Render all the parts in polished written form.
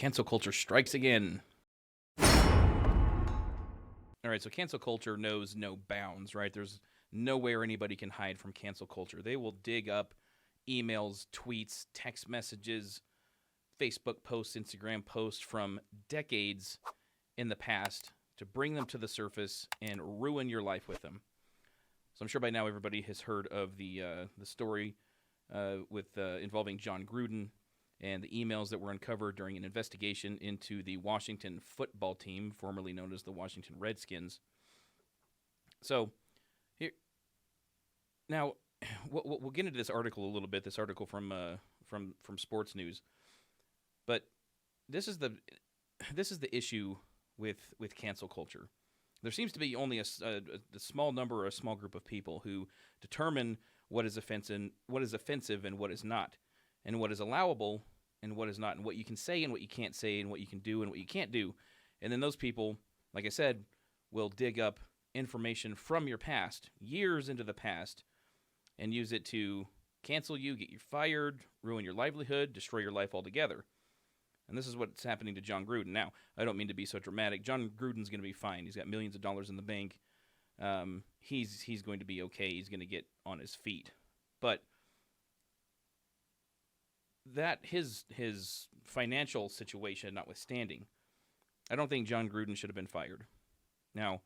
Cancel culture strikes again. All right, so cancel culture knows no bounds, right? There's nowhere anybody can hide from cancel culture. They will dig up emails, tweets, text messages, Facebook posts, Instagram posts from decades in the past to bring them to the surface and ruin your life with them. So I'm sure by now everybody has heard of the story involving John Gruden and the emails that were uncovered during an investigation into the Washington football team, formerly known as the Washington Redskins. So here, now we'll get into this article a little bit. This article from Sports News, but this is the issue with cancel culture. There seems to be only a small number or a small group of people who determine what is offensive, and what is not, and what is allowable and what is not, and what you can say and what you can't say, and what you can do and what you can't do. And then those people, like I said, will dig up information from your past, years into the past, and use it to cancel you, get you fired, ruin your livelihood, destroy your life altogether. And this is what's happening to John Gruden. Now, I don't mean to be so dramatic. John Gruden's going to be fine. He's got millions of dollars in the bank. He's going to be okay. He's going to get on his feet. But that his financial situation notwithstanding, I don't think John Gruden should have been fired. Now,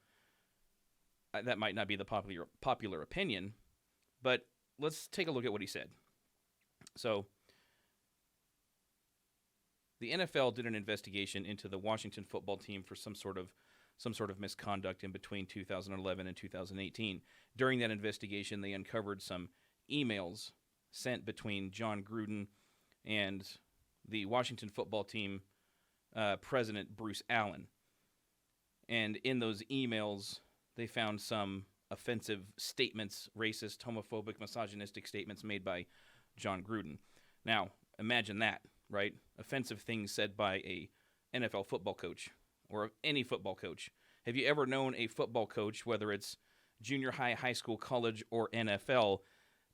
that might not be the popular opinion, but let's take a look at what he said. So, the NFL did an investigation into the Washington football team for some sort of misconduct in between 2011 and 2018. During that investigation, they uncovered some emails sent between John Gruden and the Washington football team president, Bruce Allen. And in those emails, they found some offensive statements, racist, homophobic, misogynistic statements made by John Gruden. Now, imagine that, right? Offensive things said by a NFL football coach or any football coach. Have you ever known a football coach, whether it's junior high, high school, college, or NFL,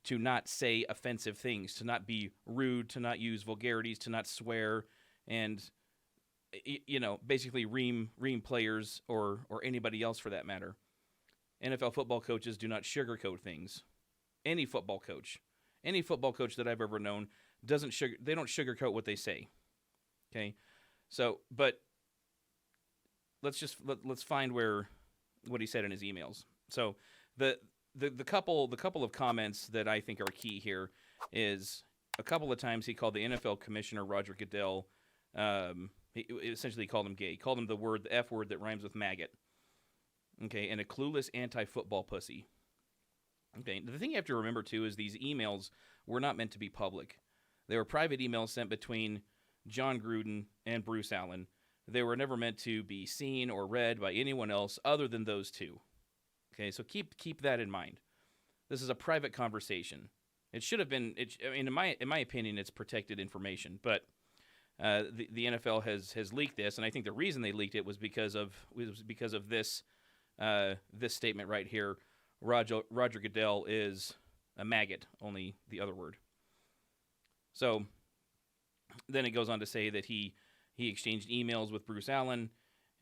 to not say offensive things, to not be rude, to not use vulgarities, to not swear, and basically ream players or anybody else for that matter? NFL football coaches do not sugarcoat things. Any football coach that I've ever known they don't sugarcoat what they say. Okay, so but let's find what he said in his emails. So the couple of comments that I think are key here is a couple of times he called the NFL commissioner Roger Goodell. He essentially called him gay. He called him the F word that rhymes with maggot. Okay, and a clueless anti-football pussy. Okay, the thing you have to remember too is these emails were not meant to be public. They were private emails sent between John Gruden and Bruce Allen. They were never meant to be seen or read by anyone else other than those two. Okay, so keep that in mind. This is a private conversation. It should have been. In my opinion, it's protected information. But the NFL has leaked this, and I think the reason they leaked it was because of this this statement right here. Roger Goodell is a maggot, only the other word. So then it goes on to say that he exchanged emails with Bruce Allen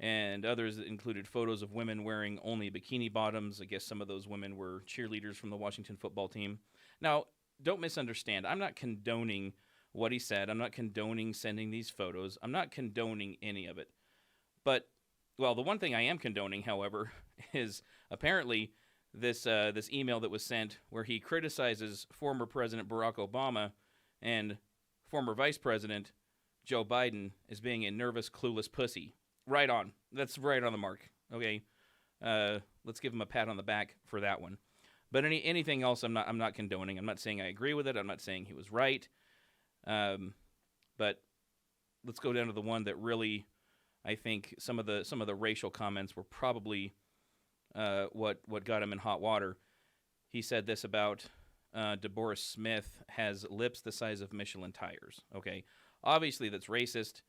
and others that included photos of women wearing only bikini bottoms. I guess some of those women were cheerleaders from the Washington football team. Now, don't misunderstand. I'm not condoning what he said. I'm not condoning sending these photos. I'm not condoning any of it. But, well, the one thing I am condoning, however, is apparently this email that was sent where he criticizes former President Barack Obama and former Vice President Joe Biden as being a nervous, clueless pussy. Right on. That's right on the mark. Okay, let's give him a pat on the back for that one. But anything else, I'm not condoning. I'm not saying I agree with it. I'm not saying he was right. But let's go down to the one that really, I think some of the racial comments were probably what got him in hot water. He said this about DeBoris Smith has lips the size of Michelin tires. Okay, obviously that's racist,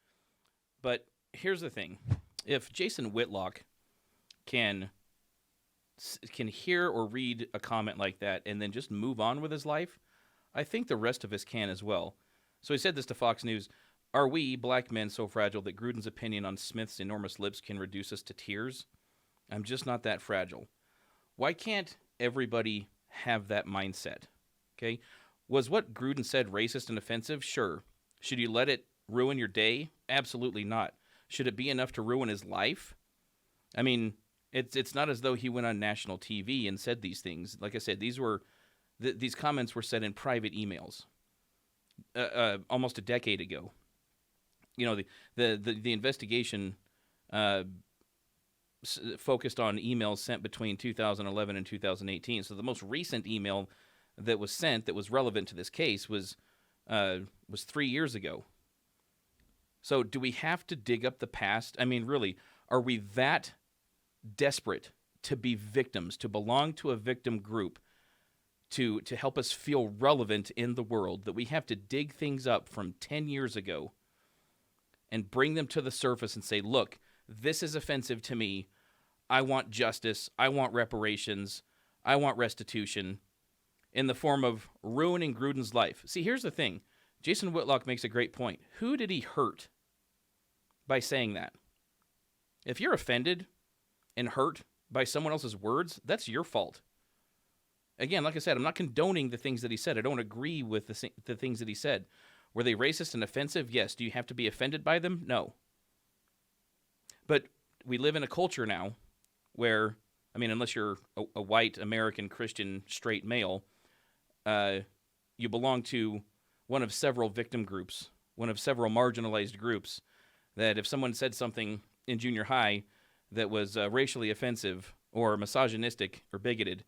but here's the thing: if Jason Whitlock can hear or read a comment like that and then just move on with his life, I think the rest of us can as well. So he said this to Fox News. Are we, black men, so fragile that Gruden's opinion on Smith's enormous lips can reduce us to tears? I'm just not that fragile. Why can't everybody have that mindset? Okay? Was what Gruden said racist and offensive? Sure. Should you let it ruin your day? Absolutely not. Should it be enough to ruin his life? I mean, it's not as though he went on national TV and said these things. Like I said, these comments were said in private emails almost a decade ago. You know, the investigation focused on emails sent between 2011 and 2018. So the most recent email that was sent that was relevant to this case was 3 years ago. So do we have to dig up the past? I mean, really, are we that desperate to be victims, to belong to a victim group, to help us feel relevant in the world, that we have to dig things up from 10 years ago and bring them to the surface and say, look, this is offensive to me. I want justice. I want reparations. I want restitution in the form of ruining Gruden's life. See, here's the thing. Jason Whitlock makes a great point. Who did he hurt by saying that? If you're offended and hurt by someone else's words, that's your fault. Again, like I said, I'm not condoning the things that he said. I don't agree with the things that he said. Were they racist and offensive? Yes. Do you have to be offended by them? No. But we live in a culture now where, I mean, unless you're a white American Christian straight male, you belong to one of several victim groups, one of several marginalized groups, that if someone said something in junior high that was racially offensive or misogynistic or bigoted,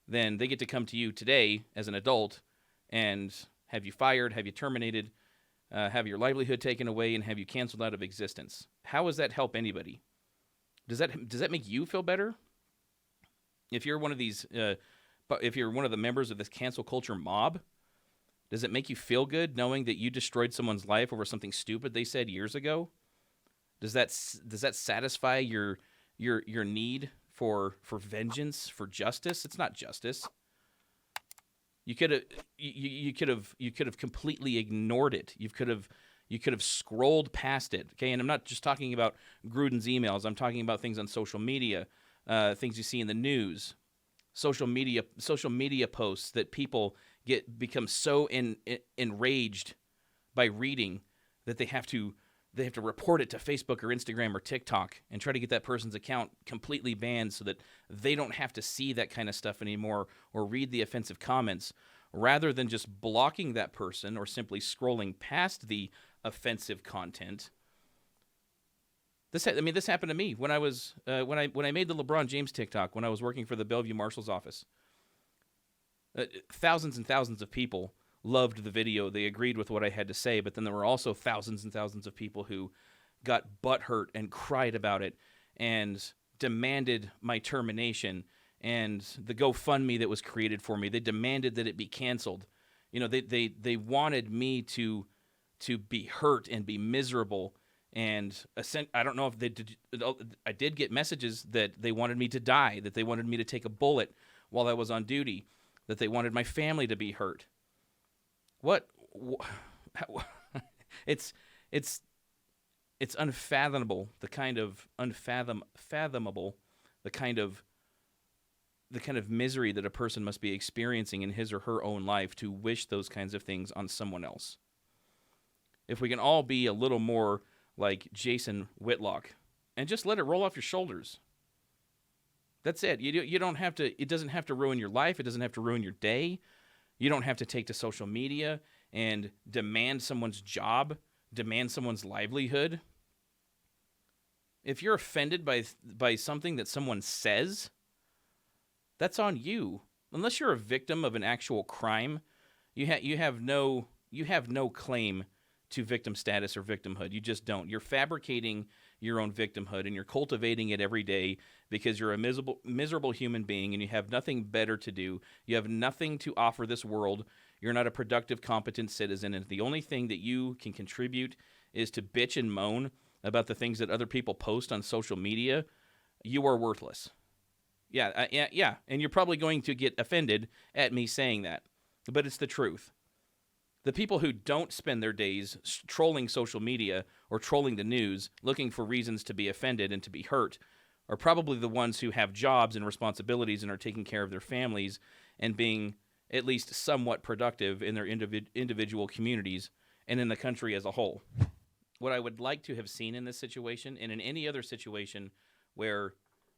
then they get to come to you today as an adult and have you fired, have you terminated, have your livelihood taken away, and have you canceled out of existence. How does that help anybody? Does that make you feel better? If you're one of these, if you're one of the members of this cancel culture mob, does it make you feel good knowing that you destroyed someone's life over something stupid they said years ago? Does that satisfy your need for vengeance, for justice? It's not justice. You could have completely ignored it. You could have scrolled past it. Okay, and I'm not just talking about Gruden's emails. I'm talking about things on social media, things you see in the news, social media posts that people become so enraged by reading that they have to report it to Facebook or Instagram or TikTok and try to get that person's account completely banned so that they don't have to see that kind of stuff anymore or read the offensive comments, rather than just blocking that person or simply scrolling past the offensive content. This happened to me when I was when I made the LeBron James TikTok when I was working for the Bellevue Marshal's office. Thousands and thousands of people loved the video. They agreed with what I had to say, but then there were also thousands and thousands of people who got butthurt and cried about it and demanded my termination and the GoFundMe that was created for me. They demanded that it be canceled. You know, they wanted me to be hurt and be miserable. And I don't know if they did. I did get messages that they wanted me to die, that they wanted me to take a bullet while I was on duty, that they wanted my family to be hurt. It's unfathomable, the kind of misery that a person must be experiencing in his or her own life to wish those kinds of things on someone else. If we can all be a little more like Jason Whitlock and just let it roll off your shoulders. That's it. You don't have to. It doesn't have to ruin your life. It doesn't have to ruin your day. You don't have to take to social media and demand someone's job, demand someone's livelihood. If you're offended by something that someone says, that's on you. Unless you're a victim of an actual crime, you have no claim to victim status or victimhood. You just don't. You're fabricating your own victimhood, and you're cultivating it every day because you're a miserable human being and you have nothing better to do. You have nothing to offer this world. You're not a productive, competent citizen, and the only thing that you can contribute is to bitch and moan about the things that other people post on social media. You are worthless. Yeah, and you're probably going to get offended at me saying that, but it's the truth. The people who don't spend their days trolling social media or trolling the news, looking for reasons to be offended and to be hurt, are probably the ones who have jobs and responsibilities and are taking care of their families and being at least somewhat productive in their individual communities and in the country as a whole. What I would like to have seen in this situation and in any other situation where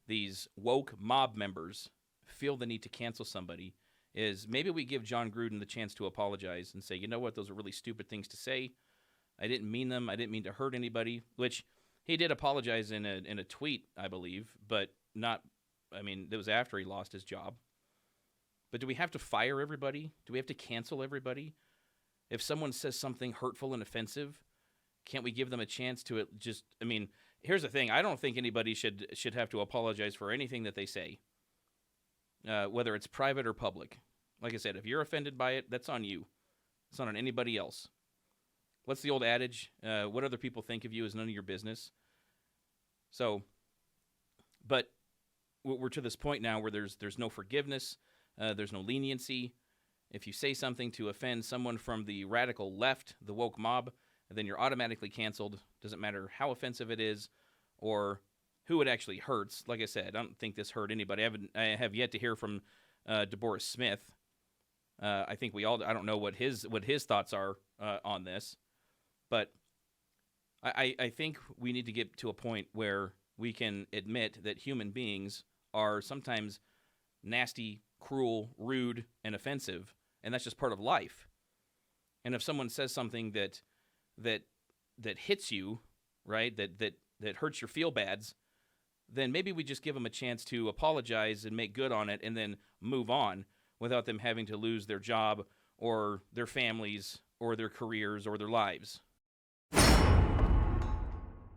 these woke mob members feel the need to cancel somebody is maybe we give John Gruden the chance to apologize and say, you know what, those are really stupid things to say. I didn't mean them. I didn't mean to hurt anybody, which he did apologize in a tweet, I believe, but not, I mean, it was after he lost his job. But do we have to fire everybody? Do we have to cancel everybody? If someone says something hurtful and offensive, can't we give them a chance to just, I mean, here's the thing. I don't think anybody should have to apologize for anything that they say, whether it's private or public. Like I said, if you're offended by it, that's on you. It's not on anybody else. What's the old adage? What other people think of you is none of your business. So, but we're to this point now where there's no forgiveness. There's no leniency. If you say something to offend someone from the radical left, the woke mob, then you're automatically canceled. Doesn't matter how offensive it is or who it actually hurts. Like I said, I don't think this hurt anybody. I have yet to hear from DeBoris Smith. I think I don't know what his thoughts are on this, but I think we need to get to a point where we can admit that human beings are sometimes nasty, cruel, rude, and offensive, and that's just part of life. And if someone says something that hits you, right, that hurts your feel-bads, then maybe we just give them a chance to apologize and make good on it and then move on without them having to lose their job or their families or their careers or their lives.